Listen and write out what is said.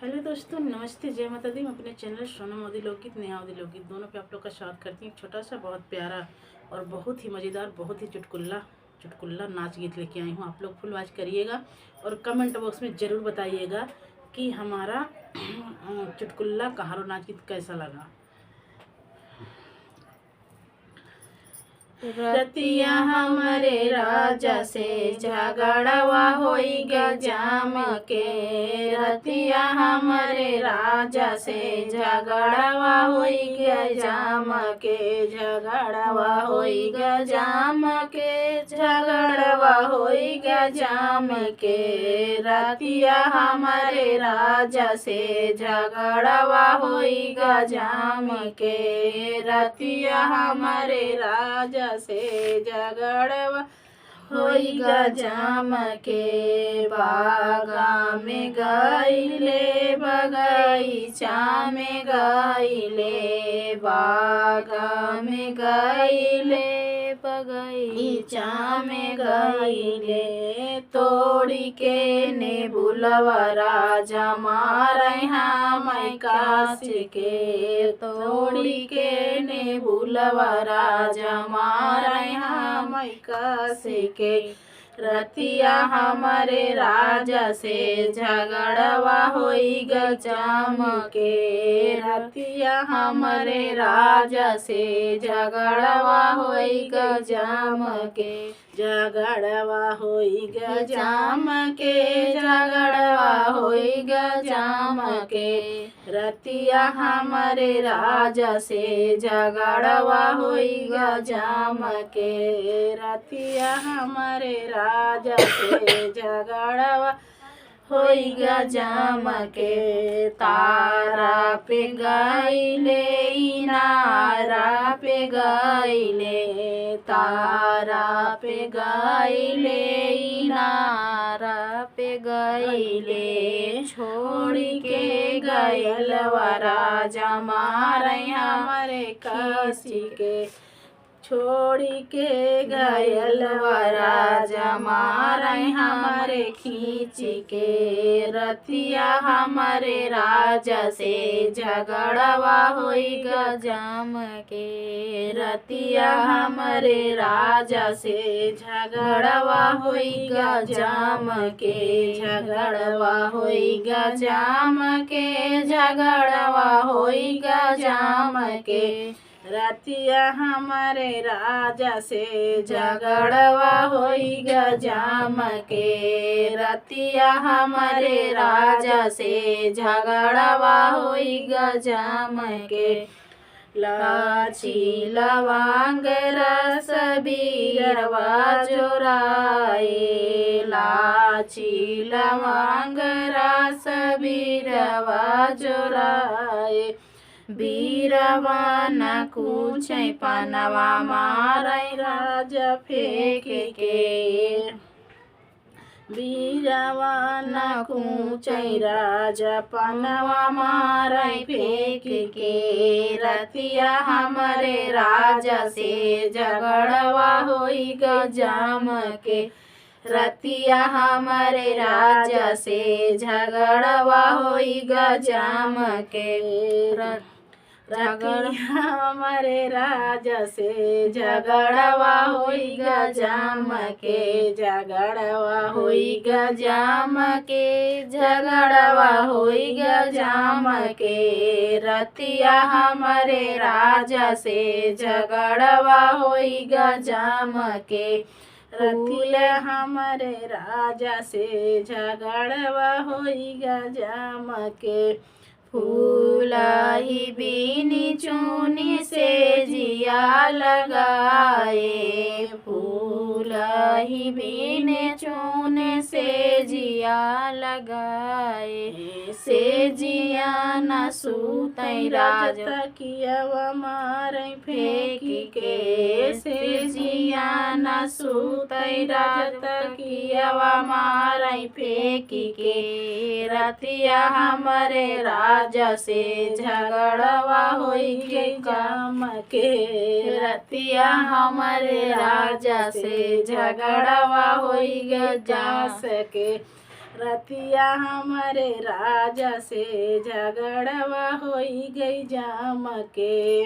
Hello दोस्तों, नमस्ते, जय माता दी। मैं अपने चैनल सोनम मोदी लोकगीत, नया मोदी लोकगीत दोनों पे आप लोग का स्वागत करती हूँ। छोटा सा बहुत प्यारा और बहुत ही मज़ेदार, बहुत ही चुटकुल्ला चुटकुल्ला नाच गीत लेके आई हूँ। आप लोग फुल वॉच करिएगा और कमेंट बॉक्स में ज़रूर बताइएगा कि हमारा चुटकुल्ला कहारो नाच गीत कैसा लगा। रतिया हमारे राजा से झगड़वा होई गजाम के। रतिया हमारे राजा से झगड़वा होई गजाम के। झगड़वा होई गजाम के। झगड़वा होई गजाम के। रतिया हमारे राजा से झगड़वा होई गजाम के। रतिया हमारे राजा से झगड़वा होई गजाम के। बागा में गईले बगीचा में गईले। बागा में गईले बगीचा में गईले। तोड़ी के ने बुलवा राजा मारे मैं काश के। तोड़ी के ने बुलवा राजा मारे मैं काश के। रतिया हमारे राजा से झगड़वा होई गजाम के। रतिया हमारे राजा से झगड़वा होई गजाम के। झगड़वा होई गजाम के। झगड़वा होई गजाम के। रतिया हमारे राजा से झगड़वा होई गजाम के। रतिया हमारे राजा से झगड़वा होई गजाम के। तारा पे गईले इनारा पे गईले। तारा पे गईले इनारा पे गईले। छोड़ के गयलवा राजा मारे हमारे काशी के। छोड़ी के गयलवा राजा मारे हमारे खींच के। रतिया हमारे राजा से झगड़वा होई गजाम के। रतिया हमारे राजा से झगड़वा होई गजाम के। झगड़वा होई गजाम के। झगड़वा होई गजाम के। रतिया हमारे राजा से झगड़वा होई गजाम के। रतिया हमारे राजा से झगड़वा होई गजाम के। लाची लवांग रस बीरवा जोराए। लाची लवांग रस बीरवा जोराए। बीरवा न कुछै पनवा मारै राजा फेंक के। बीरवा न कुछै राजा पनवा मारै फेंक के। रतिया हमारे राजा से झगड़वा होई गजाम के। रतिया हमारे राजा से झगड़वा होई गजाम के। रतिया हमारे राजा से झगड़वा होई गजाम के। झगड़वा होई गजाम के। झगड़वा होई गजाम के। रतिया हमारे राजा से झगड़वा होई गजाम के। फूल हमारे राजा से झगड़वा होई गजाम के। फूल ही बीनी चूनी से जिया लगाए। फूल ही बीने चूने से जिया लगाए। से जिया न सूतै राजा तकियावा मारै फेंक के। से जिया न सूतै राजा तकियावा मारै फेंक के। रतिया हमारे राजा से झगड़वा होई गजाम के। रतिया हमारे राजा से झगड़वा होई गजाम के। रतिया हमारे राजा से झगड़वा होई गई जाम के।